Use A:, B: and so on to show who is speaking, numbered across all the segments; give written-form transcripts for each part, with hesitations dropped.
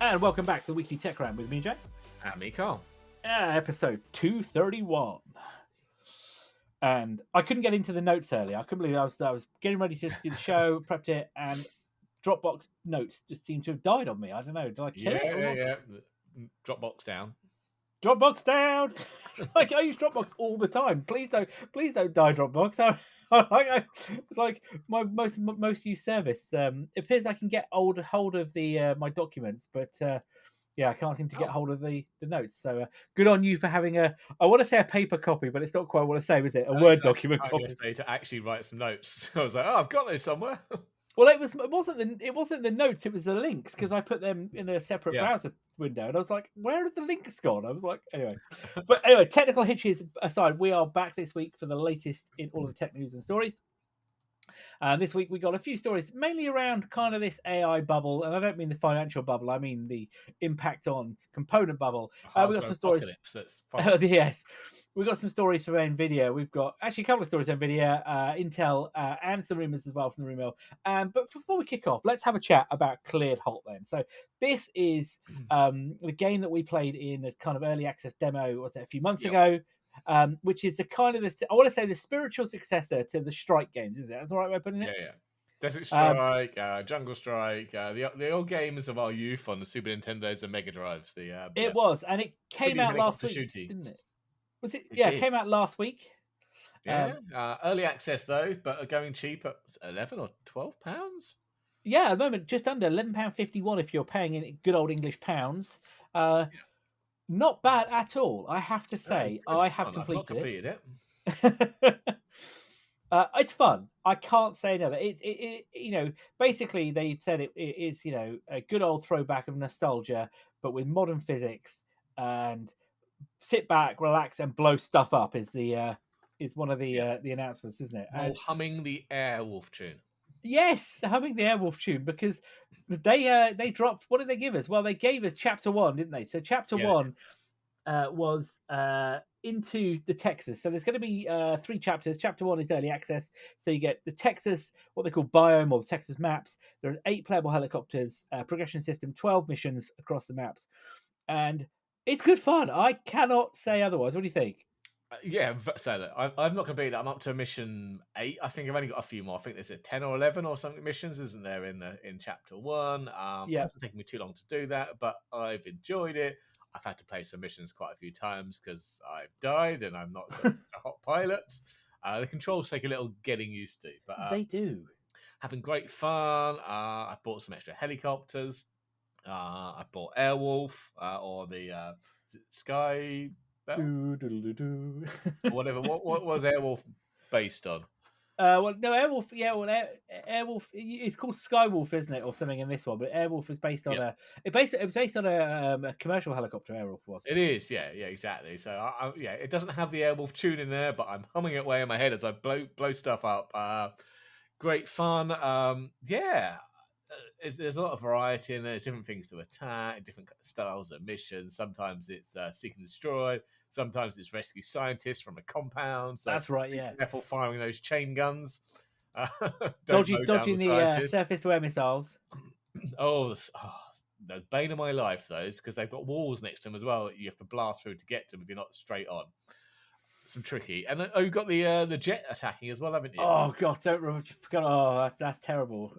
A: And welcome back to the Weekly Tech Round with me, Jack.
B: And me, Karl.
A: Episode 231. And I couldn't get into the notes earlier. I couldn't believe I was getting ready to do the show, prepped it, and Dropbox notes just seemed to have died on me. I don't know. Did I kill it?
B: Yeah. Dropbox down.
A: Dropbox down. Like I use Dropbox all the time. Please don't die, Dropbox. It's like my most used service. It appears I can get hold of the my documents, but yeah, I can't seem to get hold of the notes. So good on you for having I want to say a paper copy, but it's not quite what I say, is it? A Word document copy.
B: Yesterday to actually write some notes. I was like, oh, I've got those somewhere.
A: Well, it wasn't the notes, it was the links, because I put them in a separate browser window, and I was like, where have the links gone? I was like, anyway. But anyway, technical hitches aside, we are back this week for the latest in all of the tech news and stories. This week we got a few stories, mainly around kind of this AI bubble, and I don't mean the financial bubble, I mean the impact on component bubble. We got some stories. Yes. We've got some stories from Nvidia. We've got actually a couple of stories from Nvidia, Intel, and some rumors as well from the rumor mill. But before we kick off, let's have a chat about Cleared Hot then. So this is the game that we played in a kind of early access demo, was it a few months ago? Which is the kind of I want to say the spiritual successor to the Strike games, is it? That's the right way of putting it?
B: Yeah. Desert Strike, Jungle Strike, the old games of our youth on the Super Nintendos and Mega Drives.
A: It was, and it came out last week, didn't it? Was it? It came out last week.
B: Yeah, early access though, but going cheap at £11 or £12.
A: Yeah, at the moment just under £11.51 if you're paying in good old English pounds. Not bad at all, I have to say. I have completed it. It's fun. I can't say another. It basically they said it is a good old throwback of nostalgia, but with modern physics, and sit back, relax, and blow stuff up is one of the announcements, isn't it?
B: While humming the Airwolf tune.
A: Yes, humming the Airwolf tune, because they dropped. What did they give us? Well, they gave us Chapter 1, didn't they? So Chapter 1 was into the Texas. So there's going to be 3 chapters. Chapter 1 is early access, so you get the Texas, what they call biome, or the Texas maps. There are 8 playable helicopters, progression system, 12 missions across the maps, and it's good fun. I cannot say otherwise. What do you think?
B: Yeah, so look, I'm not completely. I'm up to mission 8. I think I've only got a few more. I think there's a 10 or 11 or something missions, isn't there, in chapter 1? It hasn't taken me too long to do that, but I've enjoyed it. I've had to play some missions quite a few times because I've died and I'm not such a hot pilot. The controls take a little getting used to, but
A: they do.
B: Having great fun. I bought some extra helicopters. I bought Airwolf or the Sky. Whatever. What was Airwolf based on?
A: Well, no, Airwolf. Yeah, well, Airwolf. It's called Skywolf, isn't it, or something in this one? But Airwolf is based on it was based on a commercial helicopter. Airwolf was.
B: It is, yeah, exactly. So it doesn't have the Airwolf tune in there, but I'm humming it away in my head as I blow stuff up. Great fun. There's a lot of variety in there. There's different things to attack, different styles of missions. Sometimes it's seek and destroy. Sometimes it's rescue scientists from a compound. So
A: that's right. Yeah.
B: Careful firing those chain guns.
A: Dodging the surface-to-air missiles.
B: The bane of my life, those, because they've got walls next to them as well that you have to blast through to get to them if you're not straight on. Some tricky, and you've got the jet attacking as well, haven't you?
A: Oh god, don't remember. Oh, that's terrible.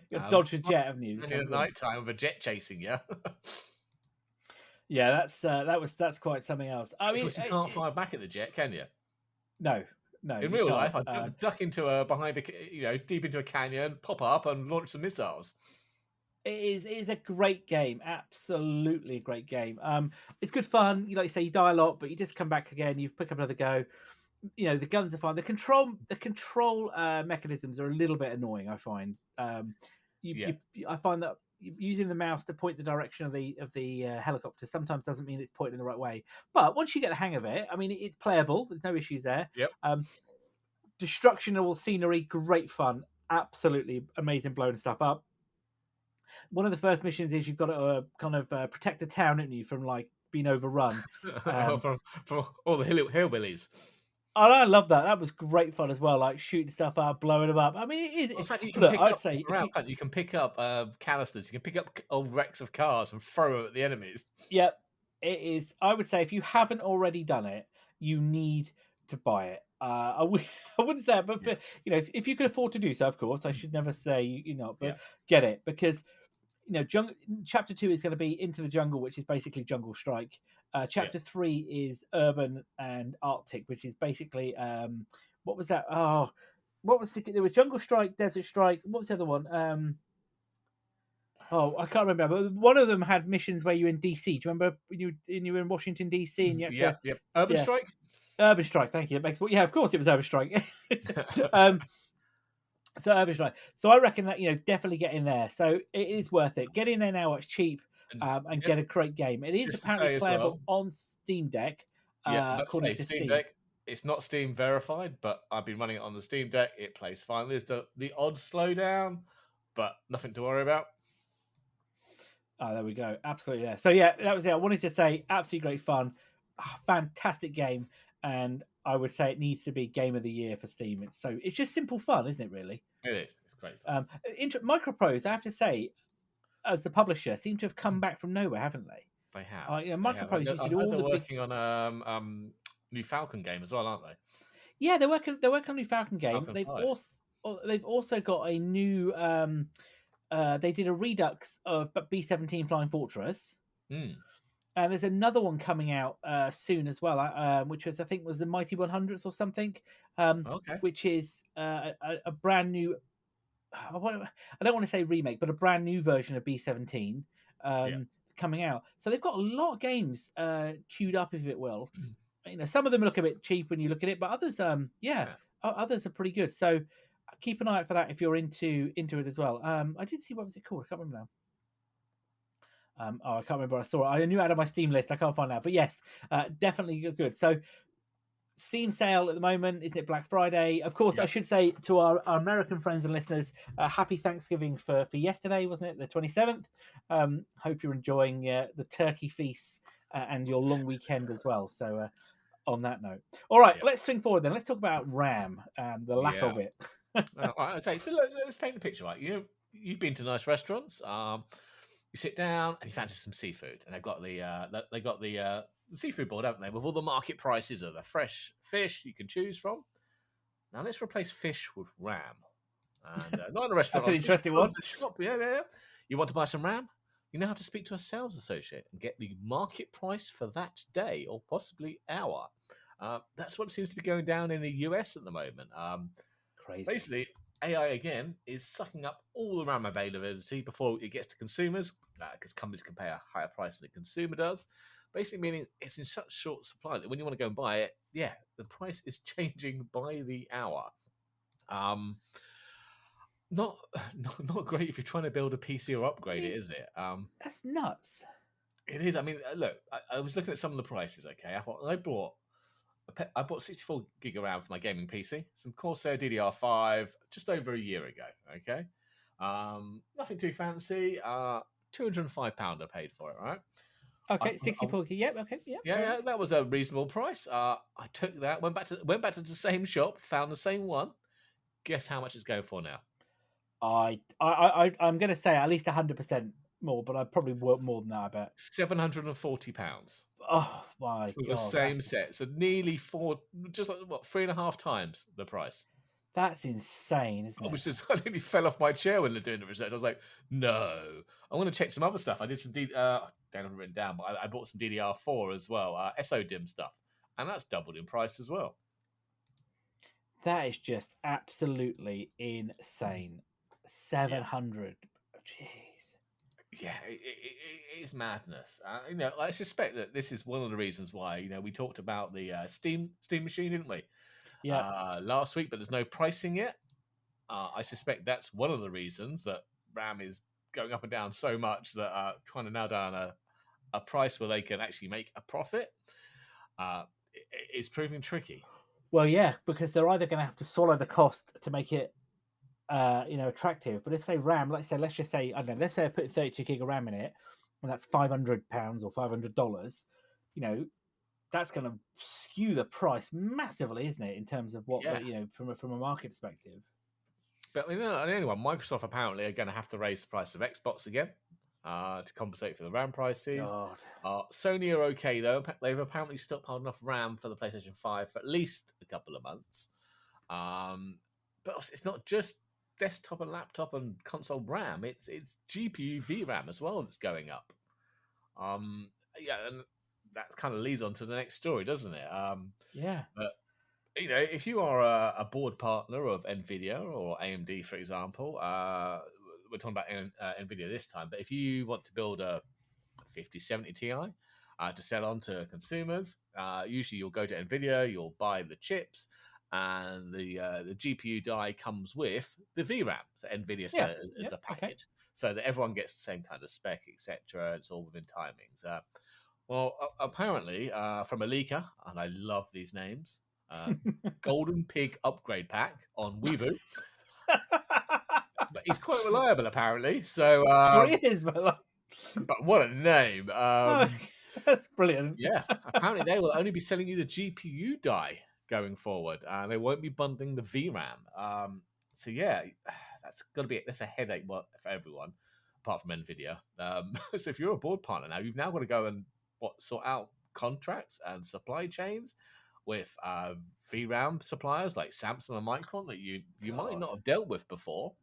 A: You've dodged a jet, haven't you?
B: In the night time with a jet chasing you.
A: Yeah, that's quite something else. I mean,
B: you can't fire back at the jet, can you?
A: No.
B: In real life, I'd duck into deep into a canyon, pop up, and launch some missiles.
A: It is a great game, absolutely a great game. It's good fun. Like you say, you die a lot, but you just come back again. You pick up another go. The guns are fine. The control mechanisms are a little bit annoying, I find. I find that using the mouse to point the direction of the helicopter sometimes doesn't mean it's pointing the right way. But once you get the hang of it, I mean, it's playable. There's no issues there.
B: Yep.
A: Destructional scenery, great fun, absolutely amazing, blowing stuff up. One of the first missions is you've got to kind of protect a town, haven't you, from like being overrun
B: from all the hillbillies.
A: I love that. That was great fun as well. Like shooting stuff up, blowing them up. I mean, it is.
B: Well, in fact, you can
A: Look,
B: pick
A: I'd
B: up
A: say if
B: around, can't you? You can pick up canisters. You can pick up old wrecks of cars and throw them at the enemies.
A: yep, it is. I would say if you haven't already done it, you need to buy it. I wouldn't say it, but
B: Yeah.
A: if you can afford to do so, of course, I should never say
B: Yeah.
A: but get it because chapter 2 is going to be Into the Jungle, which is basically Jungle Strike.
B: Yeah.
A: Chapter 3 is Urban and Arctic, which is basically what was that? Oh, what was there was Jungle Strike, Desert Strike. What was the other one? Oh, I can't remember. But one of them had missions where you were in DC. Do you remember when you were in Washington DC and you had to
B: Yep. Urban
A: yeah
B: Strike.
A: Urban Strike? Thank you. It makes yeah, of course it was Urban Strike. So Urban Strike. So I reckon that definitely get in there. So it is worth it. Get in there now. It's cheap and
B: Yeah,
A: get a great game. It is
B: just to
A: apparently
B: say as
A: playable
B: well.
A: on Steam Deck,
B: Yeah, let's
A: according
B: say
A: to
B: Steam
A: Steam.
B: Deck. It's not Steam verified, but I've been running it on the Steam Deck. It plays fine. There's the odd slowdown, but nothing to worry about.
A: Oh, there we go. Absolutely there. So yeah, that was it. I wanted to say absolutely great fun, fantastic game, and I would say it needs to be game of the year for Steam. It's just simple fun, isn't it? Really.
B: It is. It's great fun.
A: Microprose, I have to say, as the publisher, seem to have come back from nowhere, haven't they?
B: They have.
A: Microprose used to do
B: I heard
A: all
B: they're
A: the big.
B: working on new Falcon game as well, aren't they?
A: Yeah, they're working. They're working on a new Falcon game.
B: Falcon 5.
A: They've also got a new. They did a redux of B-17 Flying Fortress, and there's another one coming out soon as well, which I think was the Mighty 100s or something.
B: Okay.
A: Which is a brand new. I don't want to say remake, but a brand new version of B-17 coming out. So they've got a lot of games queued up, if it will. Some of them look a bit cheap when you look at it, but others, others are pretty good. So keep an eye out for that if you're into it as well. I did see, what was it called? I can't remember now. I can't remember. I saw it. I knew it out of my Steam list. I can't find out, but yes, definitely good. So Steam sale at the moment, isn't it? Black Friday, of course. I should say to our American friends and listeners, happy Thanksgiving for yesterday, wasn't it? The 27th. Hope you're enjoying the turkey feast and your long weekend as well. So on that note, all right, let's swing forward then. Let's talk about RAM and the lack of it.
B: Okay, so let's paint the picture. Right, you've been to nice restaurants. You sit down and you fancy some seafood, and they've got the seafood board, haven't they, with all the market prices of the fresh fish you can choose from. Now let's replace fish with RAM, and not in a restaurant.
A: That's an interesting one.
B: Shop. Yeah. You want to buy some RAM? You now have to speak to a sales associate and get the market price for that day or possibly hour. That's what seems to be going down in the US at the moment.
A: Crazy.
B: Basically, AI again is sucking up all the RAM availability before it gets to consumers, because companies can pay a higher price than the consumer does. Basically, meaning it's in such short supply that when you want to go and buy it, the price is changing by the hour. Not great if you're trying to build a PC or upgrade it, is it?
A: That's nuts.
B: It is. I mean, look, I was looking at some of the prices. Okay, I bought 64 gig of RAM for my gaming PC, some Corsair DDR5 just over a year ago. Okay, nothing too fancy. £205 I paid for it. Right.
A: Okay, 64 gig. Yep. Okay. Yep.
B: Yeah, that was a reasonable price. I took that, went back to the same shop, found the same one. Guess how much it's going for now?
A: I'm going to say at least 100% more, but I probably work more than that. I bet
B: £740.
A: Oh my
B: for
A: god!
B: The same set, so nearly just like 3.5 times the price.
A: That's insane, isn't it?
B: I nearly fell off my chair when they're doing the research. I was like, no, I want to check some other stuff. I did some I don't have it written down, but I bought some DDR4 as well, SODIMM stuff, and that's doubled in price as well.
A: That is just absolutely insane. 700. Jeez.
B: Yeah, it is madness. I suspect that this is one of the reasons why we talked about the Steam machine, didn't we?
A: Yeah.
B: Last week, but there's no pricing yet. I suspect that's one of the reasons that RAM is going up and down so much that trying to nail down a price where they can actually make a profit is proving tricky.
A: Well, yeah, because they're either going to have to swallow the cost to make it, attractive. But if they RAM, let's just say, I don't know, let's say I put 32 gig of RAM in it, and that's £500 or $500. that's going to skew the price massively, isn't it? In terms of what from a market perspective.
B: But anyway, Microsoft apparently are going to have to raise the price of Xbox again to compensate for the RAM prices. Sony are okay though; they've apparently stockpiled enough RAM for the PlayStation 5 for at least a couple of months. But it's not just desktop and laptop and console RAM; it's GPU VRAM as well that's going up. And that kind of leads on to the next story, doesn't it? But if you are a board partner of Nvidia or AMD, for example, we're talking about Nvidia this time, but if you want to build a 5070 Ti to sell on to consumers, usually you'll go to Nvidia, you'll buy the chips, and the GPU die comes with the VRAM. So Nvidia sells it as a package, so that everyone gets the same kind of spec, etc. It's all within timings. Well, apparently, from a leaker, and I love these names, Golden Pig upgrade pack on Weibo. But he's quite reliable, apparently. So
A: he is, but
B: what a name!
A: That's brilliant.
B: Yeah, apparently they will only be selling you the GPU die going forward, and they won't be bundling the VRAM. So yeah, that's a headache for everyone, apart from Nvidia. So if you're a board partner now, you've now got to go and sort out contracts and supply chains with VRAM suppliers like Samsung and Micron that you might not have dealt with before.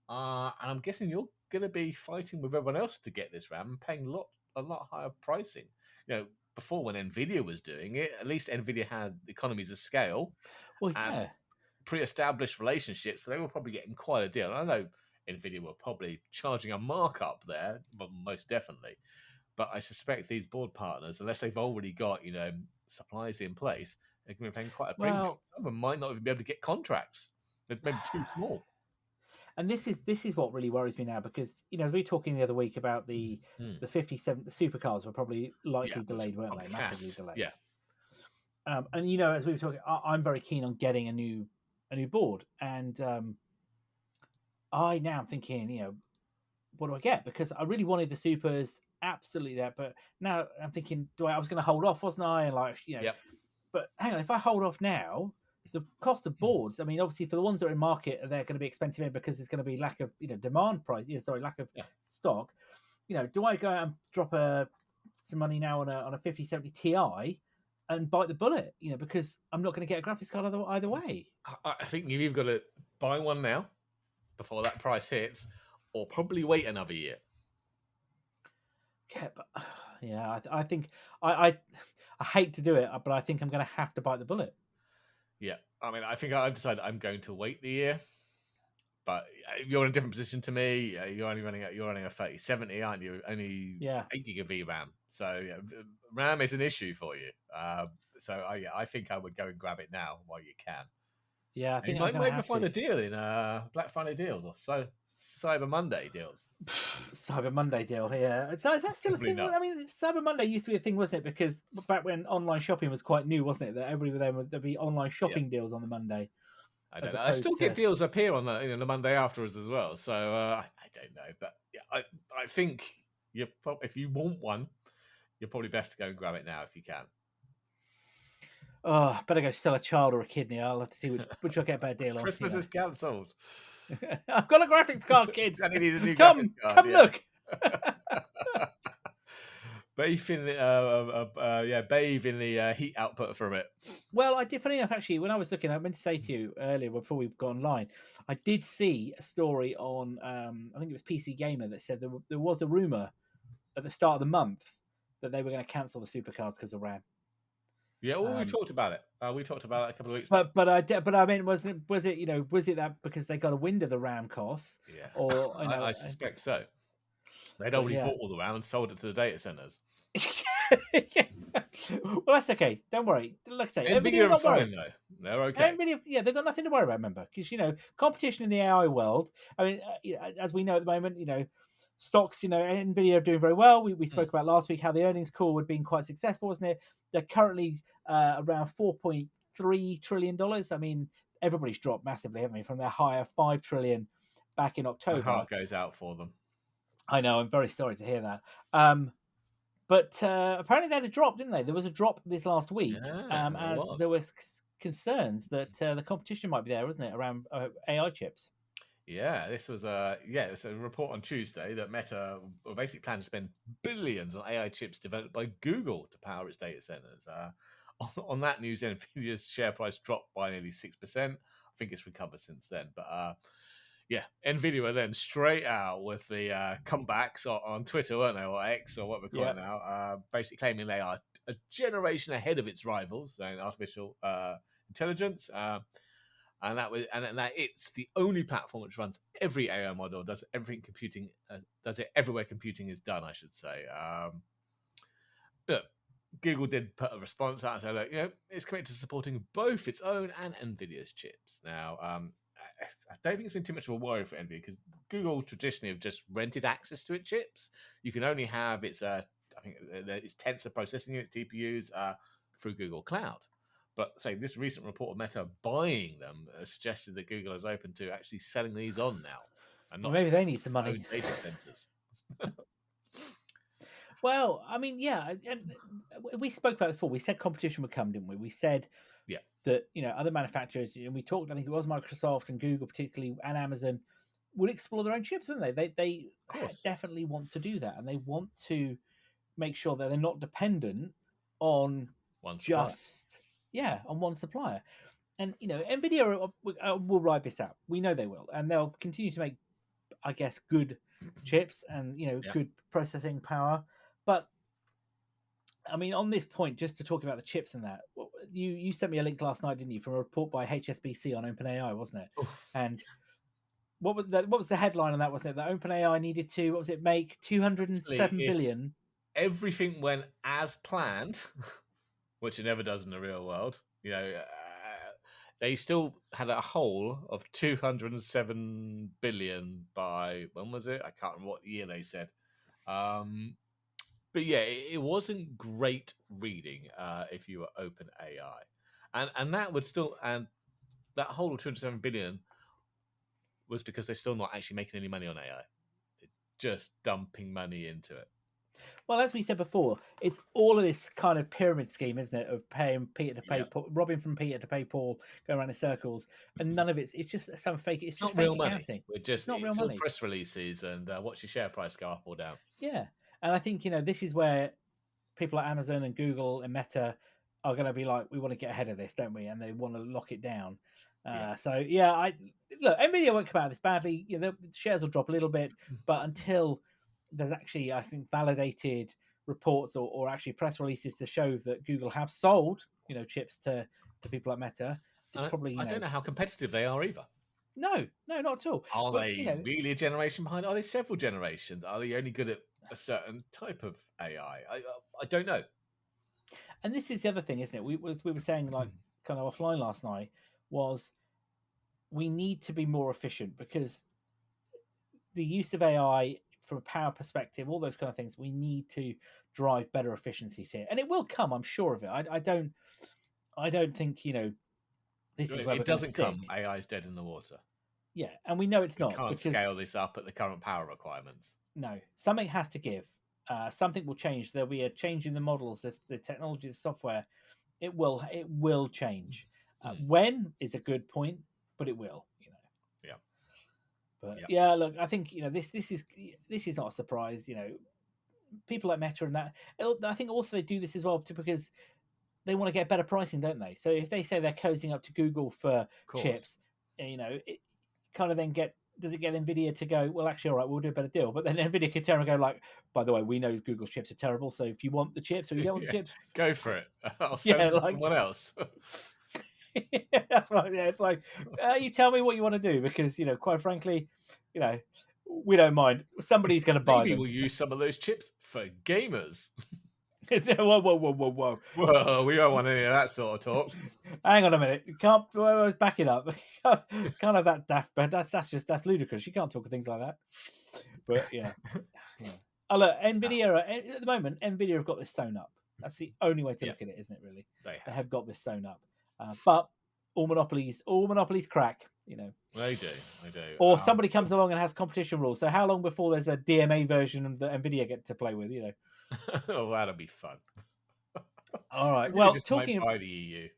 B: And I'm guessing you're going to be fighting with everyone else to get this RAM and paying a lot higher pricing. Before when Nvidia was doing it, at least Nvidia had economies of scale and pre-established relationships, so they were probably getting quite a deal. And I know Nvidia were probably charging a markup there, but most definitely. But I suspect these board partners, unless they've already got supplies in place, they're going to be paying quite a premium. Some of them might not even be able to get contracts. They're maybe too small.
A: And this is what really worries me now, because we were talking the other week about the 57 the supercars were probably likely delayed, weren't they? Massively delayed.
B: Yeah.
A: And as we were talking, I'm very keen on getting a new board, and I now am thinking, what do I get? Because I really wanted the supers, absolutely that, but now I'm thinking, I was going to hold off, wasn't I? And but hang on, if I hold off now, the cost of boards, I mean, obviously for the ones that are in market, they're going to be expensive because there's going to be lack of demand price. Lack of stock. Do I go out and drop some money now on a 5070 Ti and bite the bullet? Because I'm not going to get a graphics card either way.
B: I think you've either got to buy one now before that price hits, or probably wait another year.
A: Yeah, but I think I hate to do it, but I think I'm going to have to bite the bullet.
B: Yeah, I mean, I think I've decided I'm going to wait the year, but you're in a different position to me. You're running a 3070, aren't you? Only 8 gig of VRAM, so RAM is an issue for you. I think I would go and grab it now while you can.
A: Yeah, I think
B: you might even find a deal in Black Friday deals or Cyber Monday deals.
A: Cyber Monday deal, yeah. So is that still a thing? I mean, Cyber Monday used to be a thing, wasn't it? Because back when online shopping was quite new, wasn't it? That there'd be online shopping deals on the Monday.
B: I don't know. I still get deals appear on the Monday afterwards as well. So I don't know, but I think if you want one, you're probably best to go and grab it now if you can.
A: Oh, better go sell a child or a kidney. I'll have to see which I'll get a better deal on.
B: Christmas is cancelled.
A: I've got a graphics card, kids.
B: I need a new
A: come look.
B: Bathe in the heat output from it.
A: Well, I did. Funny enough, actually, when I was looking, I meant to say to you earlier before we got online, I did see a story on I think it was PC Gamer that said there was a rumor at the start of the month that they were going to cancel the supercars because of RAM.
B: Yeah, well, we talked about it. We talked about it a couple of weeks.
A: But I mean, was it that because they got a wind of the RAM costs?
B: Yeah,
A: or
B: I suspect so. They'd already bought all the RAM and sold it to the data centers.
A: Well, that's okay. Don't worry. Like I say,
B: Nvidia are fine though. They're okay.
A: Nvidia, they've got nothing to worry about. Remember, because competition in the AI world. I mean, as we know at the moment, stocks. Nvidia are doing very well. We spoke about last week how the earnings call had been quite successful, wasn't it? They're currently around $4.3 trillion. I mean, everybody's dropped massively, haven't they, from their high of $5 trillion back in October.
B: My heart goes out for them.
A: I know. I'm very sorry to hear that. But apparently they had a drop, didn't they? There was a drop this last week,
B: Yeah,
A: as there were concerns that the competition might be there, wasn't it, around AI chips?
B: Yeah, this was it's a report on Tuesday that Meta were basically planning to spend billions on AI chips developed by Google to power its data centers. On that news, Nvidia's share price dropped by nearly 6%. I think it's recovered since then, but Nvidia were then straight out with the comebacks on Twitter, weren't they, or X, or what we're calling it now, basically claiming they are a generation ahead of its rivals in artificial intelligence. And that it's the only platform which runs every AI model, does everything computing, does it everywhere computing is done, I should say. Look, Google did put a response out and say, look, it's committed to supporting both its own and Nvidia's chips. Now, I don't think it's been too much of a worry for Nvidia because Google traditionally have just rented access to its chips. You can only have its tensor processing unit TPUs through Google Cloud. But this recent report of Meta buying them suggested that Google is open to actually selling these on now, and not
A: maybe they need some money.
B: Data centers.
A: Well, I mean, yeah, and we spoke about it before. We said competition would come, didn't we? We said that other manufacturers, and we talked. I think it was Microsoft and Google, particularly, and Amazon, would explore their own chips, wouldn't they? They definitely want to do that, and they want to make sure that they're not dependent on
B: one supplier.
A: on one supplier. And Nvidia will ride this out. We know they will, and they'll continue to make, I guess, good chips and good processing power. But I mean, on this point, just to talk about the chips and that, you sent me a link last night, didn't you, from a report by HSBC on OpenAI, wasn't it?
B: Oof.
A: And what was the headline on that? Wasn't it that OpenAI needed to make 207 billion?
B: Everything went as planned, which it never does in the real world. They still had a hole of 207 billion by, when was it? I can't remember what year they said. But yeah, it wasn't great reading if you were OpenAI, and that would still, and that whole 207 billion was because they're still not actually making any money on AI. They're just dumping money into it.
A: Well, as we said before, it's all of this kind of pyramid scheme, isn't it? Of paying Peter to pay Paul, robbing from Peter to pay Paul, going around in circles, and none of it's just some fake. It's just
B: not real
A: fake
B: money.
A: Accounting.
B: It's not real money. Press releases and watch your share price go up or down.
A: Yeah, and I think this is where people like Amazon and Google and Meta are going to be like, we want to get ahead of this, don't we? And they want to lock it down. So look, Nvidia won't come out of this badly. The shares will drop a little bit, but until there's actually, I think, validated reports or actually press releases to show that Google have sold, chips to people like Meta. It's probably,
B: I don't know how competitive they are either.
A: No, not at all.
B: Are they really a generation behind? Are they several generations? Are they only good at a certain type of AI? I don't know.
A: And this is the other thing, isn't it? We were saying, like, kind of offline last night, was we need to be more efficient because the use of AI from a power perspective, all those kind of things, we need to drive better efficiencies here, and it will come. I'm sure of it. I don't think this is where
B: it doesn't come. AI is dead in the water.
A: Yeah, and we know it's not.
B: Can't scale this up at the current power requirements.
A: No, something has to give. Something will change. There'll be a change in the models, the technology, the software. It will change. When is a good point, but it will.
B: Yeah.
A: But look, I think this is not a surprise. People like Meta and that. I think also they do this as well because they want to get better pricing, don't they? So if they say they're cozying up to Google for chips, it kind of then does it get Nvidia to go, well, actually, all right, we'll do a better deal. But then Nvidia could turn and go like, by the way, we know Google's chips are terrible. So if you want the chips or you don't want the chips,
B: go for it. I'll sell it to someone else.
A: That's right. Yeah, it's like you tell me what you want to do because quite frankly, we don't mind. Somebody's going to buy them.
B: Maybe we'll use some of those chips for gamers.
A: Whoa!
B: Well, we don't want any of that sort of talk.
A: Hang on a minute. You can't back it up. Can't have that daft. But that's ludicrous. You can't talk of things like that. But yeah. Oh, look, Nvidia at the moment. Nvidia have got this sewn up. That's the only way to look at it, isn't it? Really, they have got this sewn up. But all monopolies crack.
B: They do.
A: Or somebody comes along and has competition rules. So how long before there's a DMA version that Nvidia get to play with?
B: Oh, that'll be fun.
A: All right.
B: Maybe
A: Well,
B: just
A: talking
B: might buy the EU.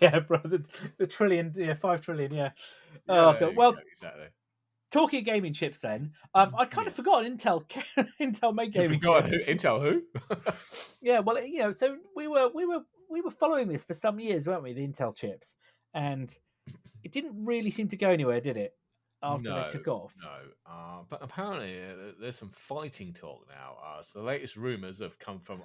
A: Yeah, bro, the trillion, 5 trillion, yeah.
B: Yeah,
A: Oh
B: there
A: god.
B: you
A: Well,
B: go, exactly.
A: talking gaming chips, then I'd kind of
B: Yes.
A: forgotten Intel make
B: You
A: gaming
B: forgot
A: chips.
B: Intel who?
A: Yeah, well, so we were following this for some years, weren't we? The Intel chips, and it didn't really seem to go anywhere, did it? After they
B: No,
A: took off.
B: no. But apparently there's some fighting talk now. So the latest rumors have come from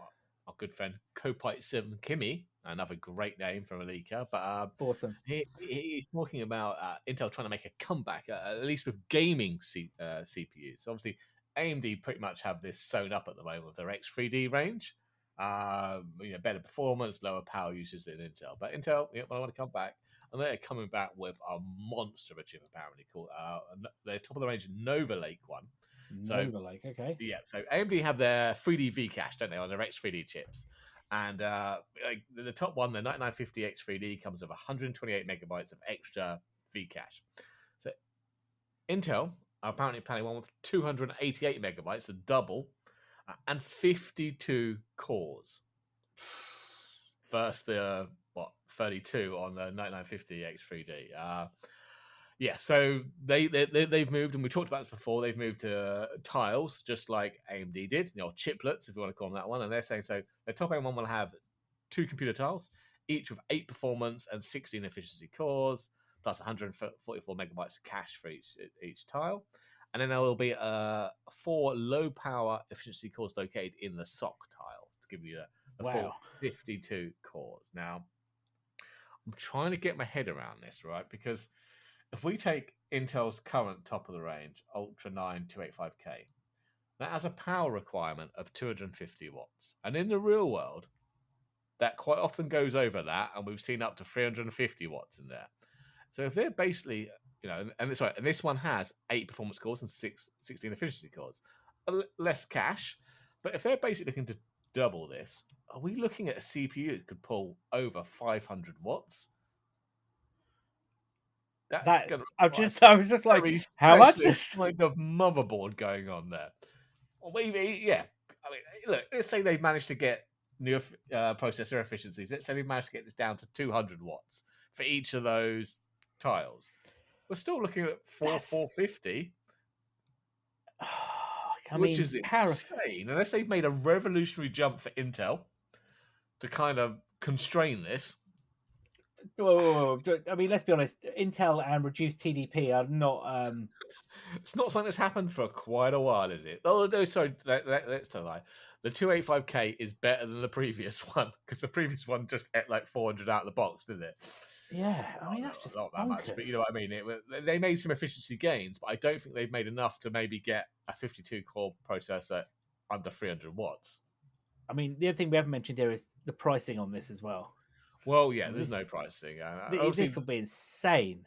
B: our good friend Copite7 Kimmy, another great name from a leaker. But
A: Awesome.
B: he's talking about Intel trying to make a comeback, at least with gaming CPUs. So obviously, AMD pretty much have this sewn up at the moment with their X3D range. Better performance, lower power usage than Intel. But Intel, I want to come back. And they're coming back with a monster of a chip, apparently, called their top of the range Nova Lake one.
A: Nova Lake, okay.
B: Yeah, so AMD have their 3D V cache, don't they, on their X3D chips. And the top one, the 9950 X3D, comes with 128 megabytes of extra V cache. So Intel are apparently planning one with 288 megabytes, a double, and 52 cores. First, the 32 on the 9950 X3D. Yeah, so they've moved, and we talked about this before. They've moved to tiles, just like AMD did, chiplets, if you want to call them that one. And they're saying so their top end one will have 2 computer tiles, each with 8 performance and 16 efficiency cores, plus 144 megabytes of cache for each tile. And then there will be 4 low power efficiency cores located in the SOC tile to give you the full 52 cores. Now, I'm trying to get my head around this, right? Because if we take Intel's current top of the range, Ultra 9 285K, that has a power requirement of 250 watts. And in the real world, that quite often goes over that, and we've seen up to 350 watts in there. So if they're basically, and this one has 8 performance cores and 16 efficiency cores, less cache, but if they're basically looking to double this, are we looking at a CPU that could pull over 500 watts? I was just like, how much? Kind of motherboard going on there. Well, maybe, yeah. I mean, look, let's say they've managed to get new processor efficiencies. Let's say they've managed to get this down to 200 watts for each of those tiles. We're still looking at 450. Which is insane, unless they've made a revolutionary jump for Intel to kind of constrain this.
A: Whoa. I mean, let's be honest. Intel and reduced TDP are not.
B: It's not something that's happened for quite a while, is it? Oh no, sorry. Let's tell a lie. The 285K is better than the previous one because the previous one just ate like 400 out of the box, didn't it?
A: Yeah, I mean that's just not that much,
B: but you know what I mean. They made some efficiency gains, but I don't think they've made enough to maybe get a 52 core processor under 300 watts.
A: I mean, the other thing we haven't mentioned here is the pricing on this as well.
B: Well, yeah, there's no pricing.
A: This will be insane.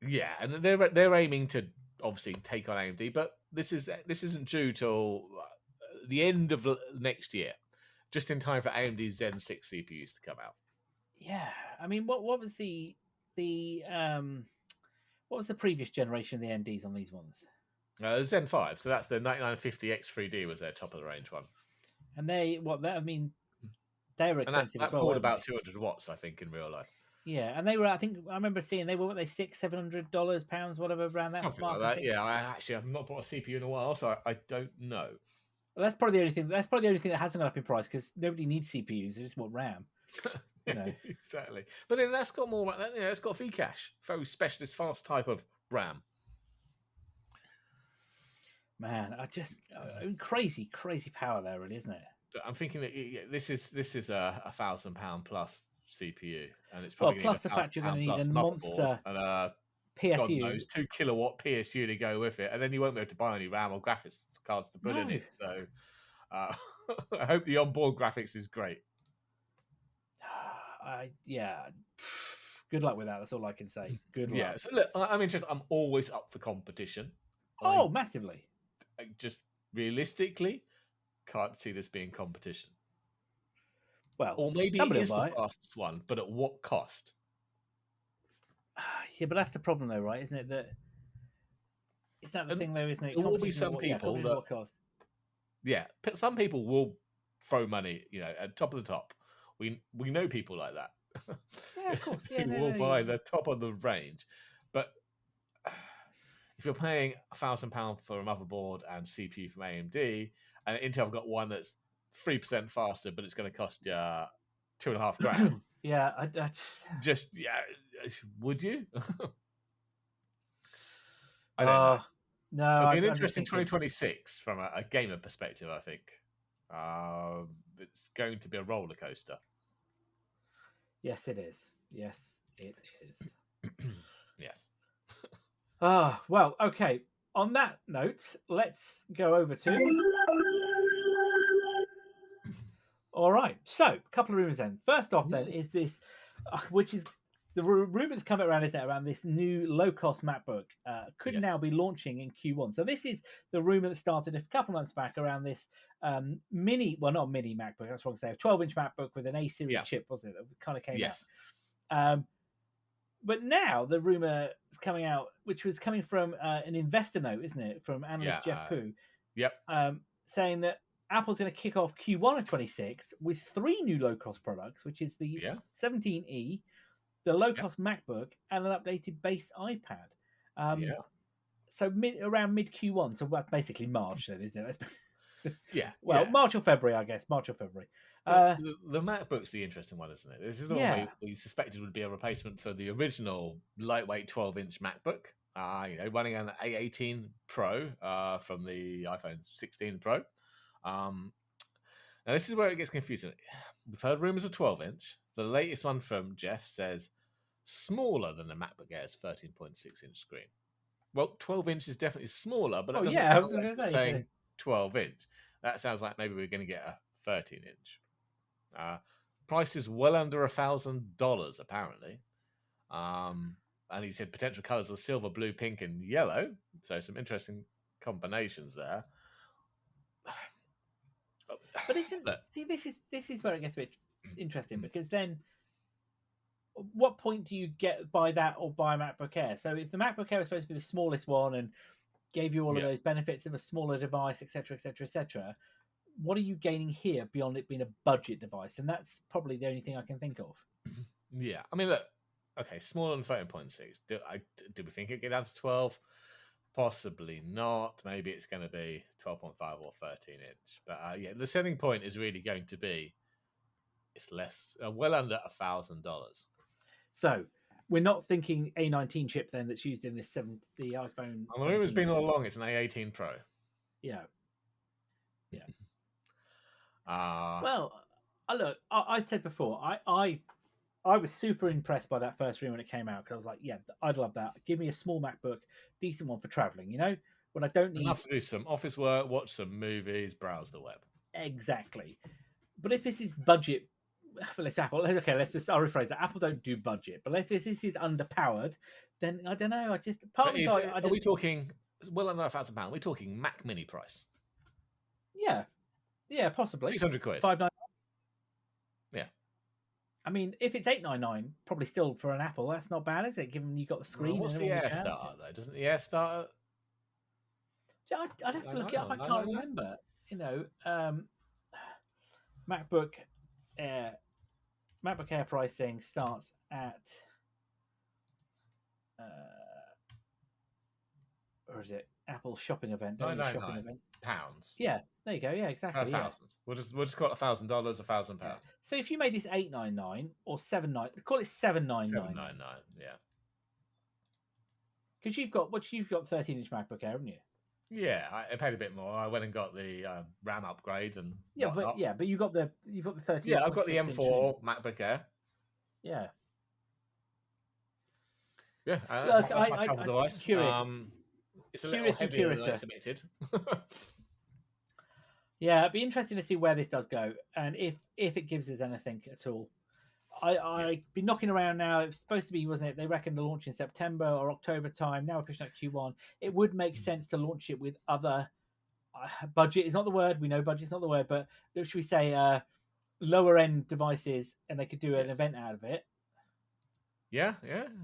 B: Yeah, and they're aiming to obviously take on AMD, but this isn't due till the end of next year, just in time for AMD's Zen 6 CPUs to come out.
A: Yeah, I mean, what was the what was the previous generation of the AMDs on these ones?
B: Zen 5, so that's the 9950 X3D was their top of the range one.
A: And they were expensive
B: that
A: as well.
B: Pulled about 200 watts, I think, in real life.
A: Yeah, and they were. I remember seeing they were $600-700 pounds, whatever, around that.
B: Something like that. Yeah, I've not bought a CPU in a while, so I don't know.
A: Well, that's probably the only thing. That's probably the only thing that hasn't gone up in price because nobody needs CPUs; they just want RAM.
B: Exactly. But then that's got more. It's got V cache, very specialist, fast type of RAM.
A: Man, crazy power there, really, isn't it?
B: But I'm thinking that this is a £1,000 plus CPU, and it's probably
A: plus the fact you're going to need a monster
B: and
A: PSU,
B: God knows 2 kilowatt PSU to go with it, and then you won't be able to buy any RAM or graphics cards to put in it. So I hope the onboard graphics is great.
A: Good luck with that. That's all I can say. Good luck.
B: Yeah. So look, I'm interested. I'm always up for competition.
A: Massively.
B: Just realistically, can't see this being competition.
A: Well,
B: or maybe it is the fastest one, but at what cost?
A: Yeah, but that's the problem, though, right? Isn't it? That the thing, though, isn't it?
B: There will be some people that Yeah, some people will throw money, at top of the top. We know people like that.
A: Yeah, of course. Yeah,
B: Who will buy the top of the range, but if you're paying £1,000 for a motherboard and CPU from AMD, and Intel have got one that's 3% faster, but it's going to cost you £2,500.
A: Yeah,
B: Would you? I don't know.
A: No,
B: It'll be an
A: I'm just
B: interesting
A: thinking.
B: 2026 from a gamer perspective, I think. It's going to be a roller coaster.
A: Yes, it is. Yes, it is.
B: Yes.
A: Well, okay. On that note, let's go over to. All right. So, a couple of rumors then. First off, then, is this, which is the rumor that's come around, is that around this new low-cost MacBook could now be launching in Q1. So this is the rumor that started a couple months back around this not mini MacBook. That's what I'm saying. A 12-inch MacBook with an A series chip, wasn't it? That kind of came out. But now the rumor is coming out, which was coming from an investor note, isn't it, from analyst Jeff Poo?
B: Yep.
A: Saying that Apple's going to kick off Q1 of 26 with 3 new low-cost products, which is the 17E, the low-cost MacBook, and an updated base iPad. So around mid Q1, so that's basically March then, isn't it? March or February, I guess. March or February.
B: The MacBook's the interesting one, isn't it? This is the one we suspected would be a replacement for the original lightweight 12-inch MacBook. Running an A18 Pro from the iPhone 16 Pro. Now this is where it gets confusing. We've heard rumors of 12-inch. The latest one from Jeff says smaller than the MacBook Air's 13.6-inch screen. Well, 12-inch is definitely smaller, but it doesn't sound like it's saying 12-inch. That sounds like maybe we're going to get a 13-inch. Price is well under $1,000 apparently. And he said potential colors are silver, blue, pink, and yellow. So some interesting combinations there.
A: But this is where it gets a bit interesting, because then what point do you buy that or buy a MacBook Air? So if the MacBook Air was supposed to be the smallest one and gave you all of those benefits of a smaller device, etc., etc., etc., what are you gaining here beyond it being a budget device? And that's probably the only thing I can think of.
B: Yeah, I mean, look, okay, smaller than 13.6. Do we think it get down to 12? Possibly not. Maybe it's going to be 12.5 or 13-inch. But the selling point is really going to be it's less, well under $1,000.
A: So we're not thinking A19 chip then that's used in the iPhone.
B: I mean, it's been all along. It's an A18 Pro.
A: Yeah. Well, look, I said before, I was super impressed by that first rumor when it came out, because I was like, yeah, I'd love that. Give me a small MacBook, decent one for traveling, when I don't need
B: enough to do some office work, watch some movies, browse the web.
A: Exactly. But if this is budget, let's Apple. Okay, I'll rephrase that. Apple don't do budget, but if this is underpowered, then I don't know.
B: Are we talking well under £1,000? We're talking Mac Mini price.
A: Yeah, possibly
B: £600.
A: $599.
B: Yeah.
A: I mean, if it's $899, probably still for an Apple, that's not bad, is it? Given you got the screen.
B: What's the Air Starter though? Doesn't the Air Starter?
A: I'd have to look it up. I can't remember. MacBook Air pricing starts at or is it Apple shopping event?
B: £999.
A: Yeah, there you go. Yeah, exactly.
B: Thousands. We'll just call it $1,000, £1,000.
A: Yeah. So if you made this $899 or $799, call it $799.
B: $799, yeah.
A: Because you've got 13-inch MacBook Air, haven't you?
B: Yeah, I paid a bit more. I went and got the RAM upgrade and
A: but you've got the 13.
B: Yeah, I've got the M4 MacBook Air.
A: Yeah.
B: Yeah,
A: look, I'm curious.
B: It's a little heavier than I expected.
A: Yeah, it'd be interesting to see where this does go, and if it gives us anything at all. I've been knocking around now. It was supposed to be, wasn't it? They reckon the launch in September or October time. Now we're pushing out Q1. It would make sense to launch it with other budget is not the word. We know budget is not the word, but should we say lower end devices, and they could do an event out of it.
B: Yeah.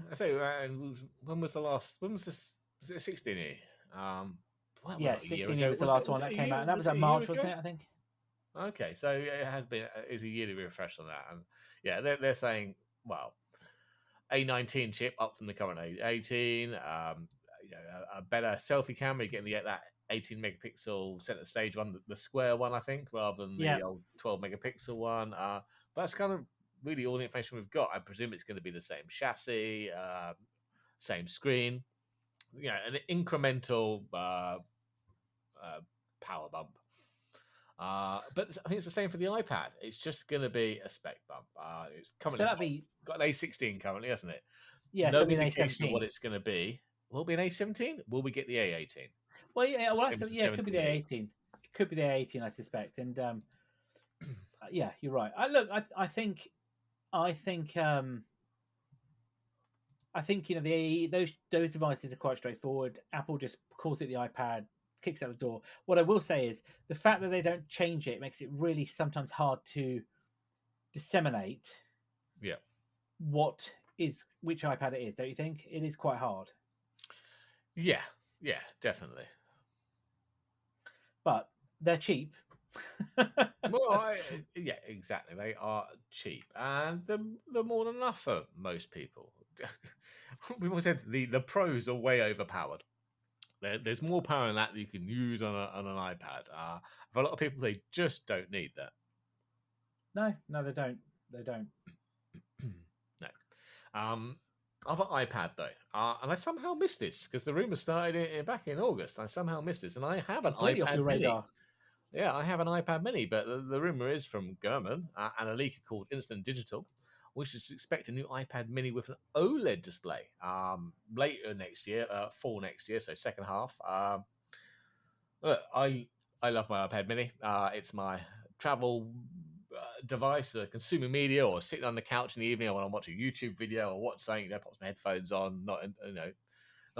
B: I say, when was the last? When was this? Was it 16E? what was
A: Yeah,
B: it, a year
A: 16
B: ago?
A: was the last one that came out, and that was at March, wasn't it? I think.
B: Okay, so it has been is a yearly refresh on that, and yeah, they're saying, well, A19 chip up from the current A18, a better selfie camera, you're getting that 18 megapixel center stage one, the square one, I think, rather than the old 12 megapixel one. But that's kind of really all the information we've got. I presume it's going to be the same chassis, same screen, an incremental power bump. But I think it's the same for the iPad. It's just going to be a spec bump. It's currently got an A16 currently, hasn't it?
A: Yeah,
B: no
A: so
B: indication of what it's going to be. Will it be an A17? Will we get the A18?
A: Well, yeah, it could be the A18. It could be the A18, I suspect. And yeah, you're right. I think those devices are quite straightforward. Apple just calls it the iPad, kicks out the door. What I will say is the fact that they don't change it makes it really sometimes hard to disseminate.
B: Yeah.
A: Which iPad it is, don't you think? It is quite hard.
B: Yeah, definitely.
A: But they're cheap.
B: Well, yeah, exactly. They are cheap, and they're more than enough for most people. We've always said the pros are way overpowered. There's more power in that you can use on an iPad. For a lot of people, they just don't need that.
A: No, they don't. They don't.
B: No. Other iPad though, and I somehow missed this because the rumor started back in August. I somehow missed this, and I have an iPad
A: off your
B: Mini.
A: radar.
B: Yeah, I have an iPad Mini, but the rumor is from Gurman and a leaker called Instant Digital, which is expect a new iPad Mini with an OLED display later next year, fall next year, so second half. Look, I love my iPad Mini. It's my travel device, consuming media, or sitting on the couch in the evening, or when I watch a YouTube video or watch something, pops my headphones on, not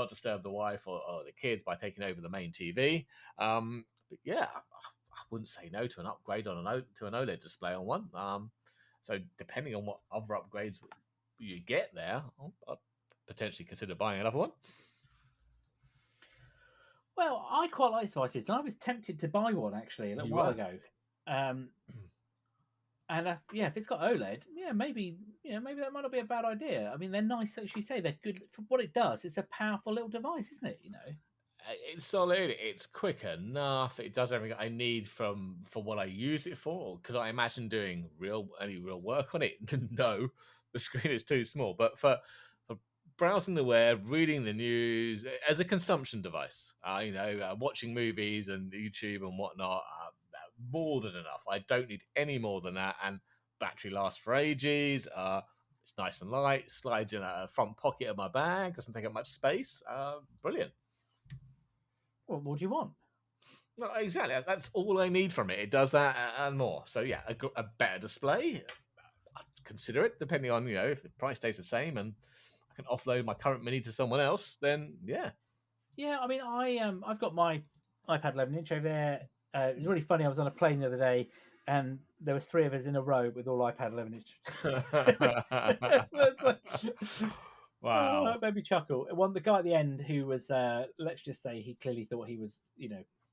B: disturb the wife or the kids by taking over the main TV. But yeah, I wouldn't say no to an upgrade to an OLED display on one. So depending on what other upgrades you get there, I'd potentially consider buying another one.
A: Well, I quite like devices, and I was tempted to buy one actually a little while ago. And if it's got OLED, maybe that might not be a bad idea. I mean, they're nice, as you say. They're good for what it does. It's a powerful little device, isn't it?
B: It's solid. It's quick enough. It does everything I need for what I use it for. Could I imagine doing any real work on it? No, the screen is too small. But for browsing the web, reading the news, as a consumption device, watching movies and YouTube and whatnot, more than enough. I don't need any more than that. And battery lasts for ages. It's nice and light. Slides in a front pocket of my bag. Doesn't take up much space. Brilliant.
A: Well, what do you want?
B: No, exactly. That's all I need from it. It does that and more. So yeah, a better display. I'd consider it, depending on if the price stays the same and I can offload my current Mini to someone else. Then yeah.
A: Yeah, I mean, I've got my iPad 11-inch over there. It was really funny. I was on a plane the other day, and there was 3 of us in a row with all iPad 11-inch.
B: Wow,
A: that made me chuckle. The guy at the end who was, let's just say, he clearly thought he was,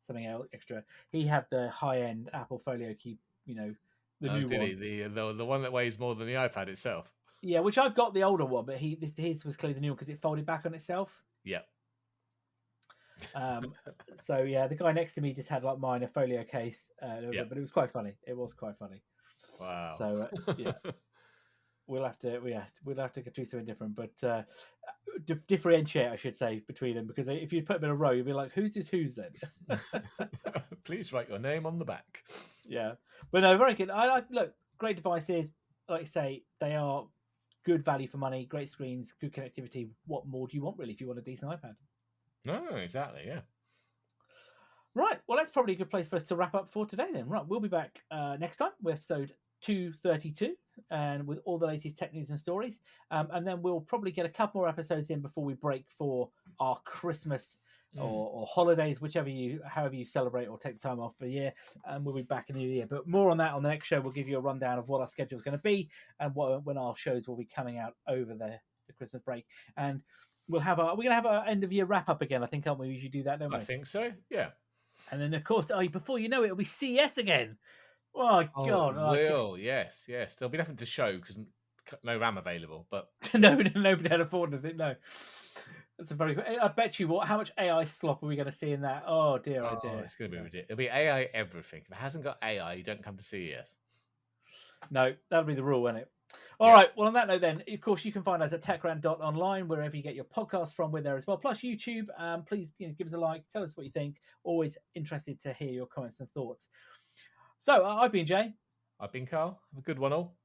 A: something else extra. He had the high-end Apple Folio Key, the new one.
B: The one that weighs more than the iPad itself.
A: Yeah, which I've got the older one, but his was clearly the new one because it folded back on itself.
B: Yeah.
A: So yeah, the guy next to me just had like mine, a folio case, but it was quite funny. It was quite funny.
B: Wow.
A: So yeah, we'll have to go through something different, but differentiate, I should say, between them, because if you put them in a row, you'd be like, who's then?
B: Please write your name on the back.
A: Yeah, but no, very good. Look, great devices. Like I say, they are good value for money, great screens, good connectivity. What more do you want really if you want a decent iPad?
B: No, exactly, yeah.
A: Right, well, that's probably a good place for us to wrap up for today then. Right, we'll be back next time with episode 232 and with all the latest tech news and stories. And then we'll probably get a couple more episodes in before we break for our Christmas or holidays, however you celebrate or take time off for the year. And we'll be back in the new year. But more on that on the next show. We'll give you a rundown of what our schedule is going to be and when our shows will be coming out over the Christmas break. And we're gonna have our end of year wrap up again. I think, aren't we? We usually do that, don't we?
B: I think so. Yeah.
A: And then of course, before you know it, it'll be CS again. Oh God!
B: Yes. There'll be nothing to show because no RAM available. But
A: nobody had afforded it. No, that's a very good. I bet you what? How much AI slop are we going to see in that? Oh dear, oh dear.
B: It's going to be ridiculous. It'll be AI everything. If it hasn't got AI, you don't come to CES.
A: No, that'll be the rule, won't it? All right. Well, on that note, then, of course, you can find us at techrant.online, wherever you get your podcasts from. We're there as well. Plus YouTube. Please give us a like. Tell us what you think. Always interested to hear your comments and thoughts. So I've been Jay.
B: I've been Karl. Have a good one all.